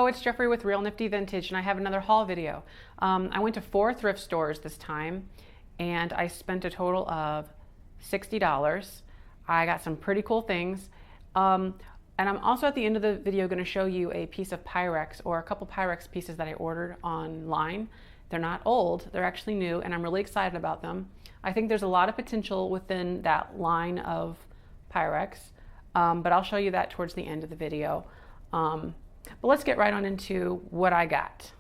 Hello, it's Jeffrey with Real Nifty Vintage, and I have another haul video. I went to 4 thrift stores this time, and I spent a total of $60. I got some pretty cool things. And I'm also at the end of the video going to show you a piece of Pyrex, or a couple Pyrex pieces that I ordered online. They're not old, they're actually new, and I'm really excited about them. I think there's a lot of potential within that line of Pyrex, but I'll show you that towards the end of the video. But let's get right on into what I got.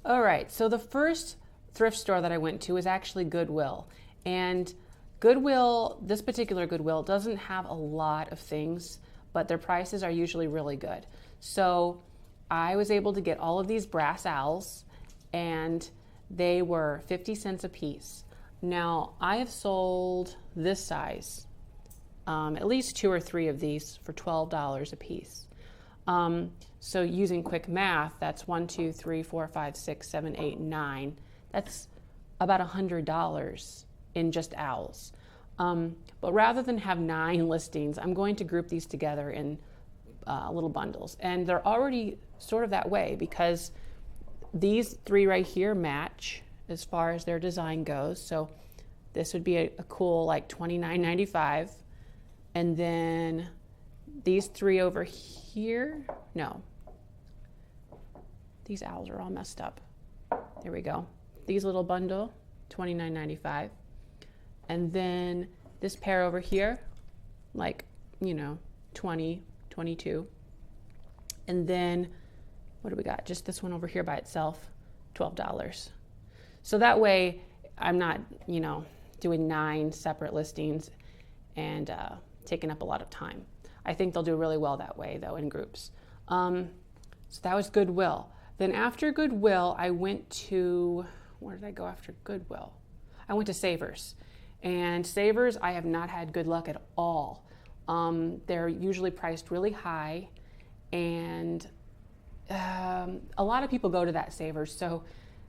All right, so the first thrift store that I went to is actually Goodwill. And Goodwill, this particular Goodwill, doesn't have a lot of things, but their prices are usually really good. So I was able to get all of these brass owls, and they were 50 cents a piece. Now, I have sold this size, at least 2 or 3 of these for $12 a piece. So using quick math, that's 1, 2, 3, 4, 5, 6, 7, 8, 9. That's about $100 in just owls. But rather than have 9 listings, I'm going to group these together in little bundles. And they're already sort of that way because these 3 right here match as far as their design goes. So this would be a cool like $29.95. And then these 3 over here, no, these owls are all messed up. There we go. These little bundle, $29.95. And then this pair over here, like, you know, 20, 22. And then what do we got? Just this one over here by itself, $12. So that way I'm not, you know, doing 9 separate listings and taking up a lot of time. I think they'll do really well that way, though, in groups. So that was Goodwill. Then after Goodwill, I went to, where did I go after Goodwill? I went to Savers. And Savers, I have not had good luck at all. They're usually priced really high, and a lot of people go to that Savers, so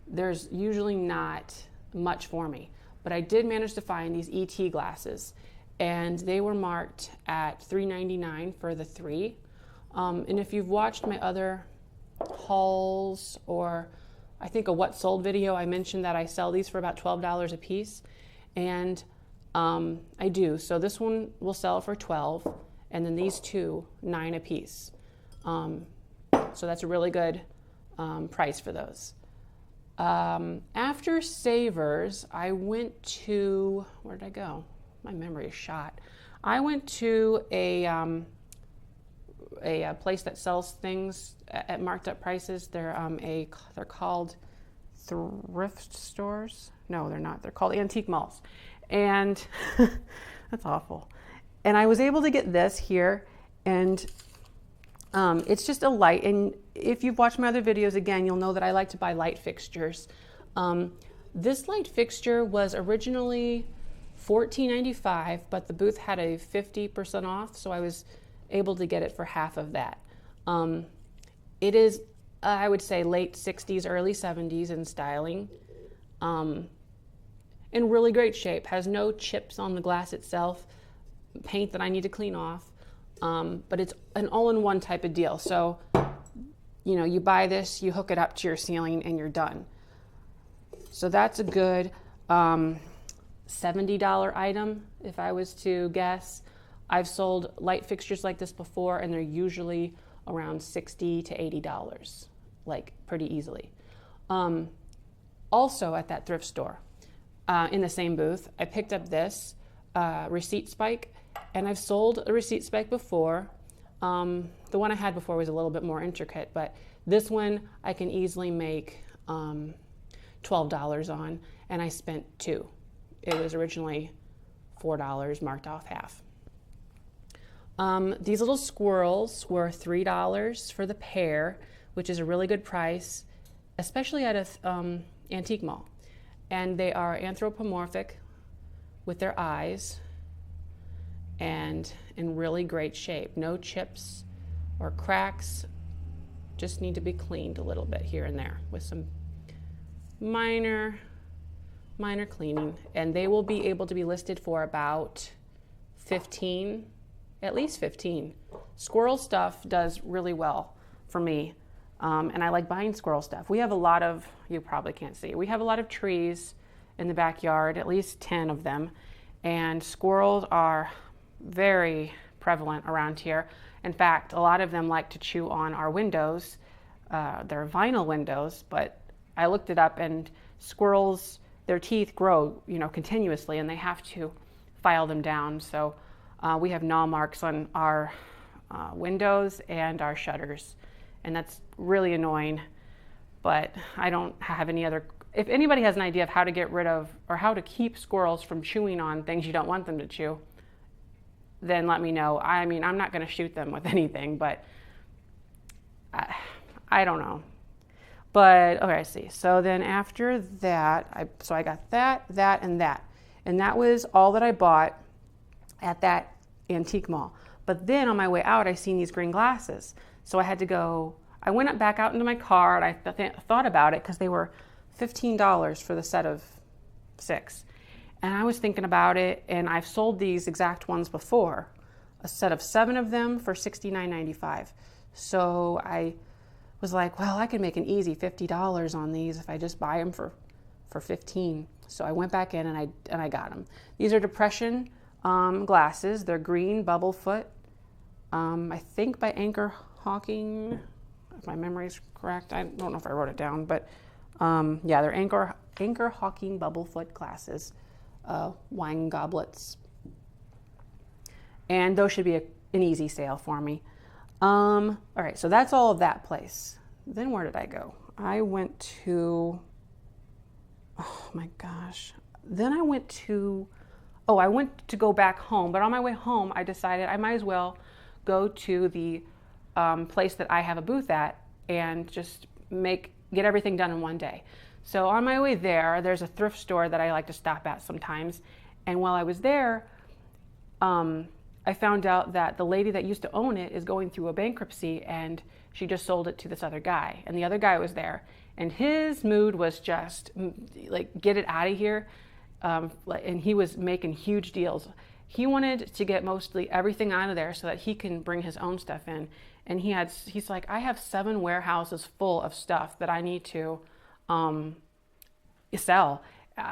there's usually not much for me. But I did manage to find these ET glasses, and they were marked at $3.99 for the 3. And if you've watched my other hauls, or I think a what sold video, I mentioned that I sell these for about $12 a piece, and I do. So this one will sell for $12, and then these 2, $9 a piece. So that's a really good price for those. After Savers, I went to, where did I go? My memory is shot. I went to a place that sells things at marked up prices. They're called thrift stores. No, they're not. They're called antique malls. And that's awful. And I was able to get this here, and it's just a light. And if you've watched my other videos, again, you'll know that I like to buy light fixtures. This light fixture was originally $14.95, but the booth had a 50% off, so I was able to get it for half of that. It is, I would say, late 60s, early 70s in styling. In really great shape, has no chips on the glass itself, paint that I need to clean off, but it's an all-in-one type of deal. So, you know, you buy this, you hook it up to your ceiling, and you're done. So that's a good $70 item, if I was to guess. I've sold light fixtures like this before, and they're usually around $60 to $80, like pretty easily. Also at that thrift store, in the same booth, I picked up this receipt spike, and I've sold a receipt spike before. The one I had before was a little bit more intricate, but this one I can easily make $12 on, and I spent $2. It was originally $4, marked off half. These little squirrels were $3 for the pair, which is a really good price, especially at an antique mall. And they are anthropomorphic with their eyes and in really great shape. No chips or cracks, just need to be cleaned a little bit here and there with some minor cleaning. And they will be able to be listed for about 15, at least 15. Squirrel stuff does really well for me. And I like buying squirrel stuff. We have a lot of, you probably can't see, we have a lot of trees in the backyard, at least 10 of them. And squirrels are very prevalent around here. In fact, a lot of them like to chew on our windows. They're vinyl windows, but I looked it up, and squirrels, their teeth grow, continuously, and they have to file them down. So we have gnaw marks on our windows and our shutters, and that's really annoying. But I don't have any other. If anybody has an idea of how to get rid of or how to keep squirrels from chewing on things you don't want them to chew, then let me know. I mean, I'm not going to shoot them with anything, but I don't know. But okay, I see. So then after that, I got that, and that. And that was all that I bought at that antique mall. But then on my way out, I seen these green glasses. So I had to go, I went back out into my car, and I thought about it because they were $15 for the set of 6. And I was thinking about it, and I've sold these exact ones before, a set of 7 of them for $69.95. So I was like, well, I can make an easy $50 on these if I just buy them for $15. So I went back in and I got them. These are Depression glasses. They're green bubble foot. I think by Anchor Hawking, if my memory is correct. I don't know if I wrote it down, but yeah, they're Anchor Hawking bubble foot glasses, wine goblets. And those should be an easy sale for me. All right, so that's all of that place. Then where did I go? I went to, oh my gosh. Then I went to go back home. But on my way home, I decided I might as well go to the place that I have a booth at and just get everything done in one day. So on my way there, there's a thrift store that I like to stop at sometimes. And while I was there, I found out that the lady that used to own it is going through a bankruptcy, and she just sold it to this other guy. And the other guy was there, and his mood was just like, get it out of here. And he was making huge deals. He wanted to get mostly everything out of there so that he can bring his own stuff in. And he's like, I have 7 warehouses full of stuff that I need to sell.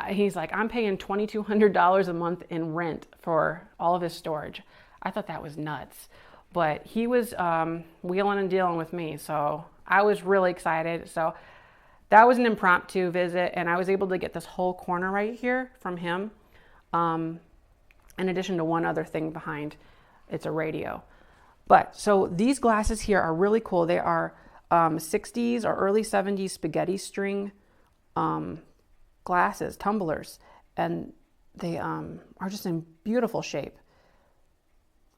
He's like, I'm paying $2,200 a month in rent for all of his storage. I thought that was nuts, but he was wheeling and dealing with me, so I was really excited. So that was an impromptu visit, and I was able to get this whole corner right here from him, in addition to one other thing behind. It's a radio. But so these glasses here are really cool. They are 60s or early 70s spaghetti string glasses, tumblers, and they are just in beautiful shape.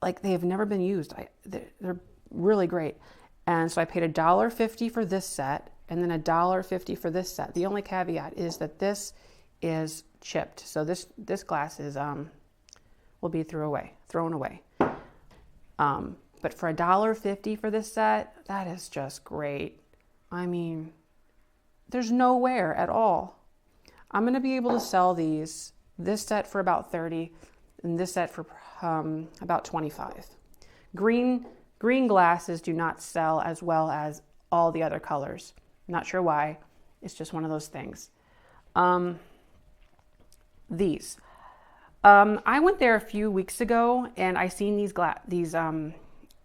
Like, they have never been used. They're really great. And so I paid $1.50 for this set, and then $1.50 for this set. The only caveat is that this is chipped. So this glass is will be thrown away. But for $1.50 for this set, that is just great. I mean, there's no wear at all. I'm going to be able to sell this set for about $30, and this set for about $25. Green glasses do not sell as well as all the other colors. Not sure why. It's just one of those things. These. I went there a few weeks ago, and I seen these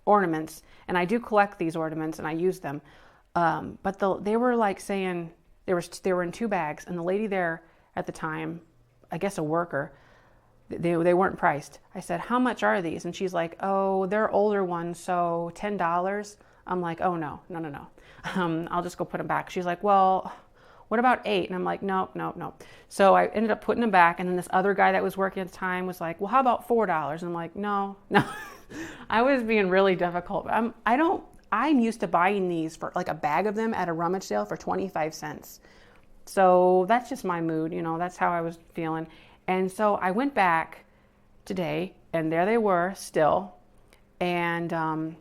ornaments, and I do collect these ornaments, and I use them. But they were like saying they were in 2 bags, and the lady there at the time, I guess a worker, they weren't priced. I said, how much are these? And she's like, oh, they're older ones, so $10. I'm like, oh, no. I'll just go put them back. She's like, well, what about 8? And I'm like, no. So I ended up putting them back. And then this other guy that was working at the time was like, well, how about $4? And I'm like, no. I was being really difficult. I'm used to buying these for like a bag of them at a rummage sale for 25 cents. So that's just my mood. That's how I was feeling. And so I went back today, and there they were still. And I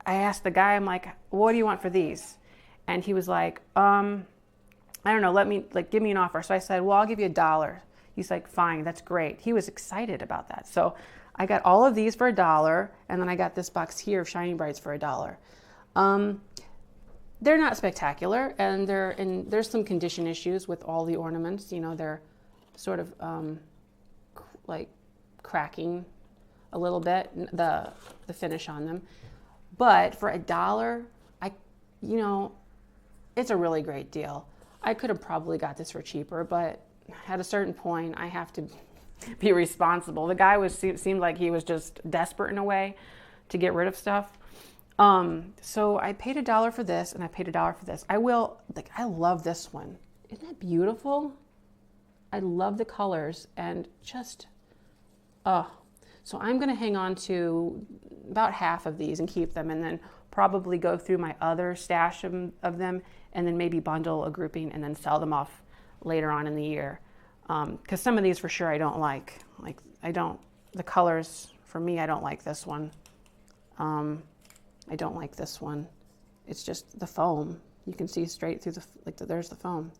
asked the guy, I'm like, what do you want for these? And he was like, I don't know, give me an offer. So I said, well, I'll give you $1. He's like, fine, that's great. He was excited about that. So I got all of these for $1, and then I got this box here of Shiny Brights for $1. they're not spectacular, and there's some condition issues with all the ornaments. You know, they're sort of like cracking a little bit, the finish on them. But for $1, you know, it's a really great deal. I could have probably got this for cheaper, but at a certain point, I have to be responsible. The guy seemed like he was just desperate in a way to get rid of stuff. So I paid $1 for this, and I paid $1 for this. I love this one. Isn't that beautiful? I love the colors and just, so I'm going to hang on to about half of these and keep them, and then probably go through my other stash of them, and then maybe bundle a grouping and then sell them off later on in the year. Because some of these for sure I don't like. The colors, for me, I don't like this one. I don't like this one. It's just the foam. You can see straight through there's the foam.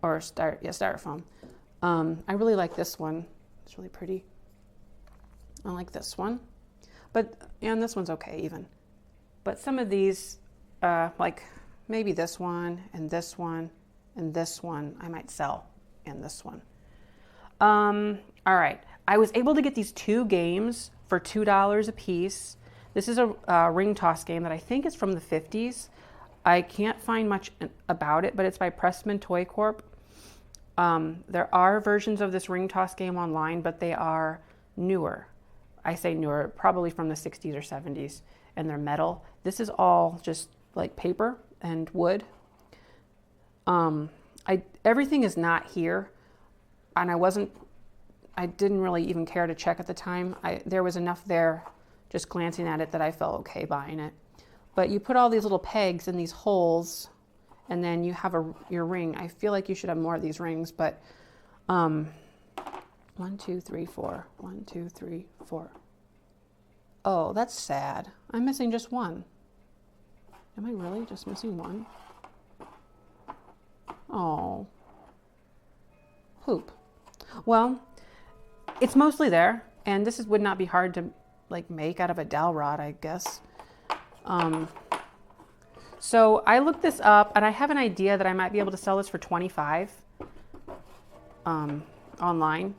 Or styrofoam. I really like this one. It's really pretty. I like this one. And this one's okay even. But some of these, like maybe this one, and this one, and this one, I might sell, and this one. All right. I was able to get these 2 games for $2 a piece. This is a ring toss game that I think is from the 50s. I can't find much about it, but it's by Pressman Toy Corp. There are versions of this ring toss game online, but they are newer. I say newer, probably from the 60s or 70s, and they're metal. This is all just like paper and wood. Everything is not here, and I didn't really even care to check at the time. There was enough there just glancing at it that I felt okay buying it. But you put all these little pegs in these holes, and then you have your ring. I feel like you should have more of these rings, but 1, 2, 3, 4. 1, 2, 3, 4. Oh, that's sad. I'm missing just one. Am I really just missing one? Oh. Poop. Well, it's mostly there, and this would not be hard to make out of a dowel rod, I guess. So I looked this up, and I have an idea that I might be able to sell this for $25 online.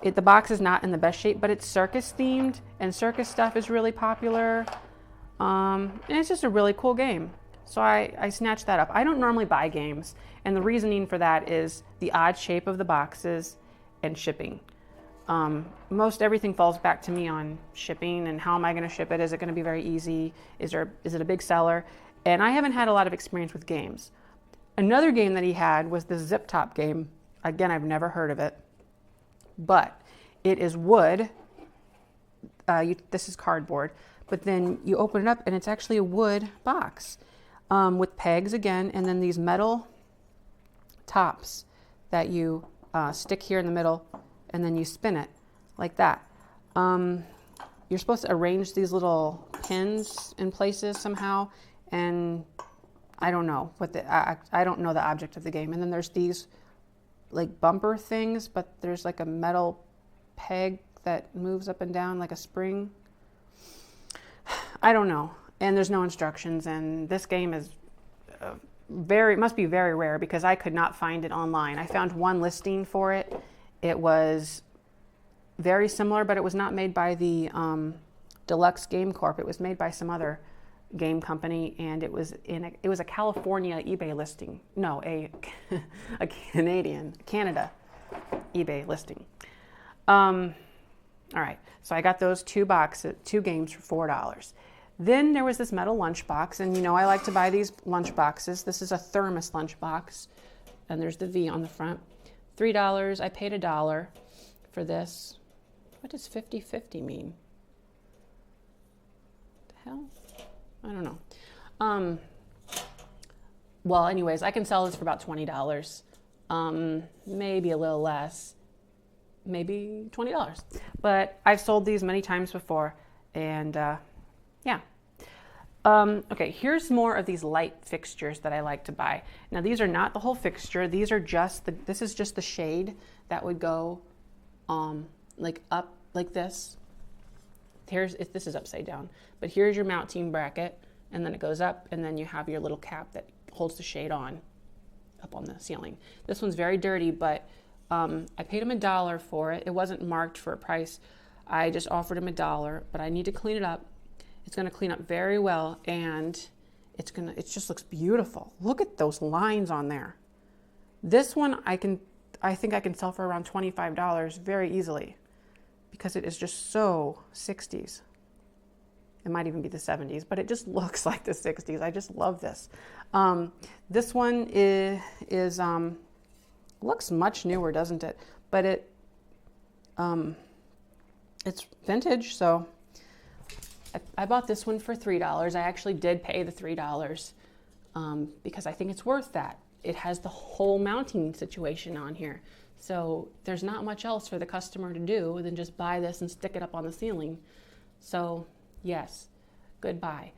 The box is not in the best shape, but it's circus themed, and circus stuff is really popular. And it's just a really cool game. So I snatched that up. I don't normally buy games, and the reasoning for that is the odd shape of the boxes and shipping. Most everything falls back to me on shipping and how am I going to ship it? Is it going to be very easy? Is it a big seller? And I haven't had a lot of experience with games. Another game that he had was the Zip Top game. Again, I've never heard of it, but it is wood. This is cardboard, but then you open it up and it's actually a wood box with pegs again, and then these metal tops that you stick here in the middle, and then you spin it like that. You're supposed to arrange these little pins in places somehow, and I don't know I don't know the object of the game. And then there's these like bumper things, but there's like a metal peg that moves up and down like a spring. I don't know. And there's no instructions, and this game is must be very rare because I could not find it online. I found one listing for it. It was very similar, but it was not made by the Deluxe Game Corp. It was made by some other game company, and it was a California eBay listing. No, a Canada eBay listing. All right, so I got those 2 games for $4. Then there was this metal lunchbox, and you know I like to buy these lunchboxes. This is a thermos lunchbox, and there's the V on the front. $3. I paid $1 for this. What does 50/50 mean? The hell? I don't know. Well, anyways, I can sell this for about $20. Maybe a little less. Maybe $20. But I've sold these many times before, and yeah. Okay, here's more of these light fixtures that I like to buy. Now, these are not the whole fixture. These are just this is just the shade that would go like up like this. This is upside down, but here's your mounting bracket, and then it goes up, and then you have your little cap that holds the shade on up on the ceiling. This one's very dirty, but I paid him $1 for it. It wasn't marked for a price. I just offered him $1, but I need to clean it up. It's gonna clean up very well, and it just looks beautiful. Look at those lines on there. This one I think I can sell for around $25 very easily because it is just so 60s. It might even be the 70s, but it just looks like the 60s. I just love this. This one is looks much newer, doesn't it? But it's vintage, so I bought this one for $3. I actually did pay the $3 because I think it's worth that. It has the whole mounting situation on here. So there's not much else for the customer to do than just buy this and stick it up on the ceiling. So yes, good buy.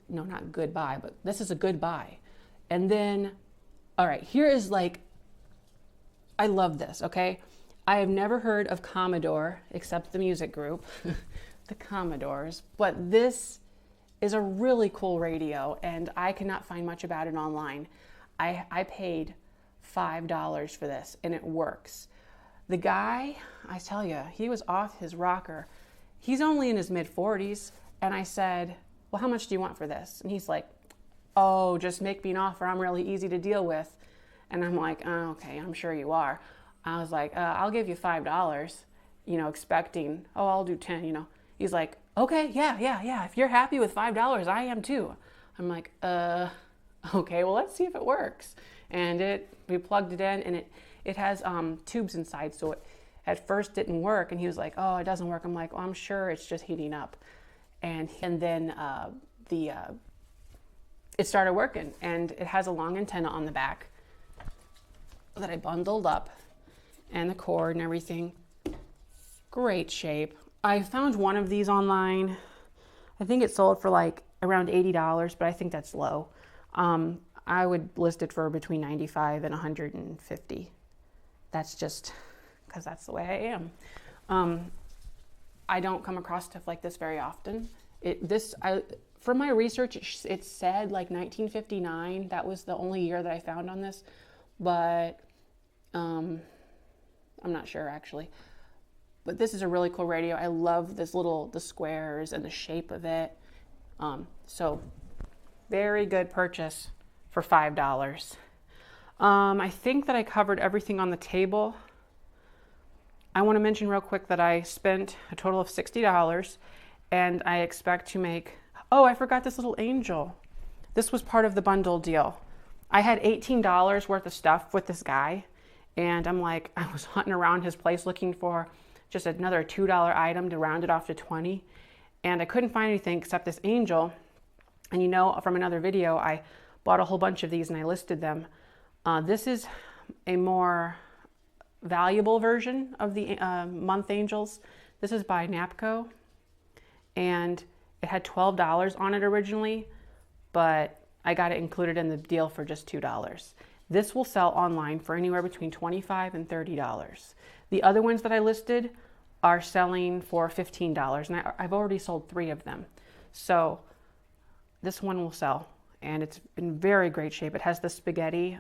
No, not goodbye, but this is a good buy. And then, all right, here is like, I love this, okay? I have never heard of Commodore except the music group, the Commodores, but this is a really cool radio and I cannot find much about it online. I paid $5 for this and it works. The guy, I tell you, he was off his rocker. He's only in his mid-40s, and I said, well, how much do you want for this? And he's like, oh, just make me an offer. I'm really easy to deal with. And I'm like, oh, okay, I'm sure you are. I was like, I'll give you $5, expecting, oh, I'll do 10, He's like, okay, yeah. If you're happy with $5, I am too. I'm like, okay, well, let's see if it works. And we plugged it in, and it has tubes inside, so it at first didn't work. And he was like, oh, it doesn't work. I'm like, well, I'm sure it's just heating up. And then it started working, and it has a long antenna on the back that I bundled up, and the cord and everything. Great shape. I found one of these online. I think it sold for like around $80, but I think that's low. I would list it for between $95 and $150. That's just because that's the way I am. I don't come across stuff like this very often. From my research, it said like 1959. That was the only year that I found on this, but I'm not sure actually. But this is a really cool radio. I love the squares and the shape of it. So very good purchase for $5. I think that I covered everything on the table. I want to mention real quick that I spent a total of $60 and I expect to make, oh, I forgot this little angel. This was part of the bundle deal. I had $18 worth of stuff with this guy, and I was hunting around his place looking for just another $2 item to round it off to 20, and I couldn't find anything except this angel. And from another video, I bought a whole bunch of these and I listed them. This is a more valuable version of the month angels. This is by Napco, and it had $12 on it originally, but I got it included in the deal for just $2. This will sell online for anywhere between $25 and $30. The other ones that I listed are selling for $15, and I've already sold 3 of them. So this one will sell, and it's in very great shape. It has the spaghetti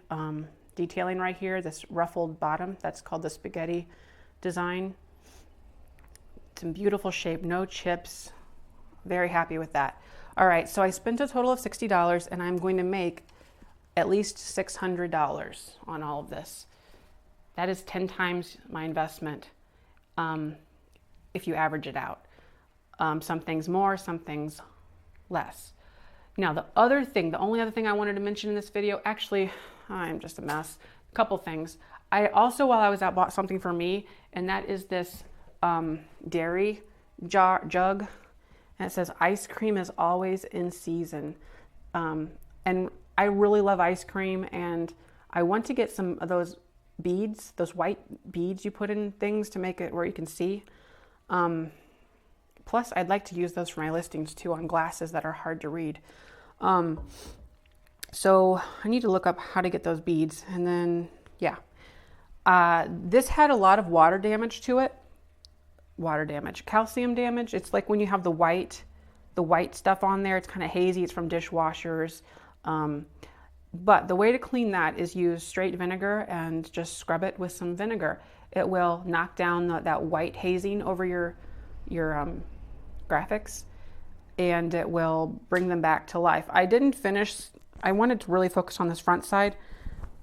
detailing right here, this ruffled bottom. That's called the spaghetti design. It's in beautiful shape, no chips. Very happy with that. All right, so I spent a total of $60, and I'm going to make at least $600 on all of this. That is 10 times my investment if you average it out. Some things more, some things less. Now, the only other thing I wanted to mention in this video, actually, I'm just a mess. A couple things. I also, while I was out, bought something for me, and that is this dairy jug. And it says, ice cream is always in season. And I really love ice cream, and I want to get some of those beads, those white beads you put in things to make it where you can see. Plus, I'd like to use those for my listings too on glasses that are hard to read. So I need to look up how to get those beads. And then, yeah. This had a lot of water damage to it. Calcium damage. It's like when you have the white the white stuff on there. It's kind of hazy. It's from dishwashers. But the way to clean that is use straight vinegar and just scrub it with some vinegar. It will knock down that white hazing over your graphics, and it will bring them back to life. I didn't finish. I wanted to really focus on this front side,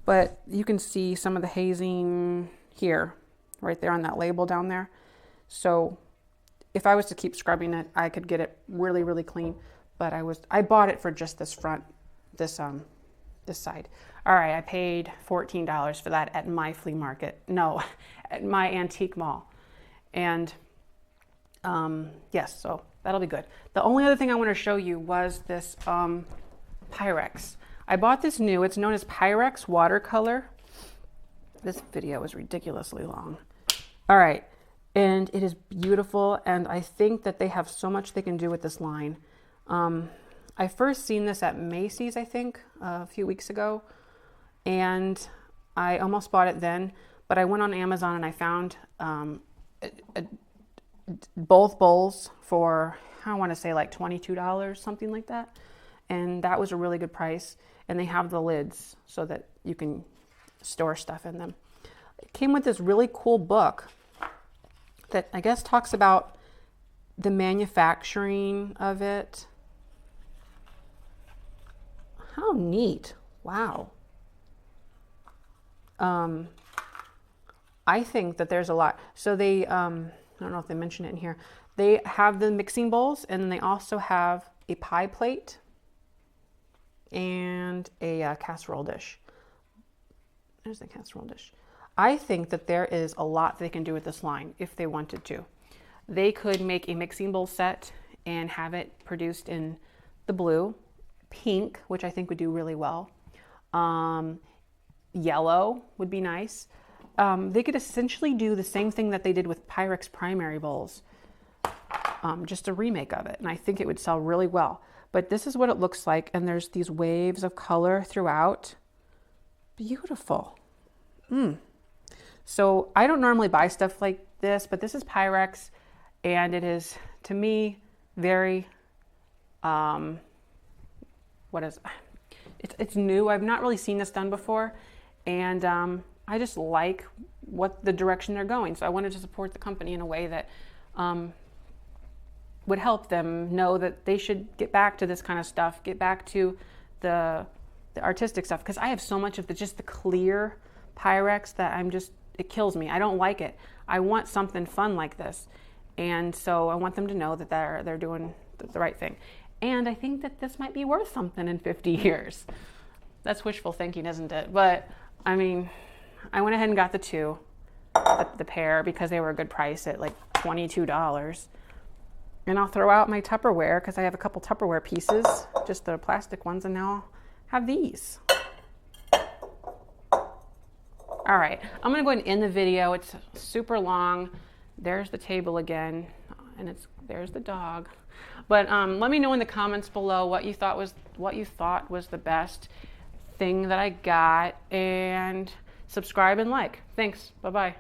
but you can see some of the hazing here, right there on that label down there. So if I was to keep scrubbing it, I could get it really, really clean. But I bought it for just this front, this side. All right, I paid $14 for that at my flea market. No, at my antique mall. And yes, so that'll be good. The only other thing I want to show you was this Pyrex. I bought this new. It's known as Pyrex Watercolor. This video is ridiculously long. All right, and it is beautiful, and I think that they have so much they can do with this line. I first seen this at Macy's, I think, a few weeks ago, and I almost bought it then, but I went on Amazon and I found both bowls for, I want to say like $22, something like that, and that was a really good price. And they have the lids so that you can store stuff in them. It came with this really cool book that I guess talks about the manufacturing of it. How neat. Wow. I think that there's a lot. So they, I don't know if they mention it in here. They have the mixing bowls, and then they also have a pie plate and a casserole dish. There's the casserole dish. I think that there is a lot they can do with this line if they wanted to. They could make a mixing bowl set and have it produced in the blue, pink, which I think would do really well. Yellow would be nice. They could essentially do the same thing that they did with Pyrex primary bowls, just a remake of it. And I think it would sell really well. But this is what it looks like, and there's these waves of color throughout. Beautiful. So I don't normally buy stuff like this, but this is Pyrex, and it is, to me, very, it's new. I've not really seen this done before, and I just like what the direction they're going. So I wanted to support the company in a way that would help them know that they should get back to this kind of stuff, get back to the artistic stuff, because I have so much of just the clear Pyrex that it kills me. I don't like it. I want something fun like this, and so I want them to know that they're doing the right thing. And I think that this might be worth something in 50 years. That's wishful thinking, isn't it? But I mean, I went ahead and got the pair, because they were a good price at like $22. And I'll throw out my Tupperware, because I have a couple Tupperware pieces, just the plastic ones, and now I'll have these. All right, I'm gonna go ahead and end the video. It's super long. There's the table again, and there's the dog. But let me know in the comments below what you thought was the best thing that I got, and subscribe and like. Thanks. Bye-bye.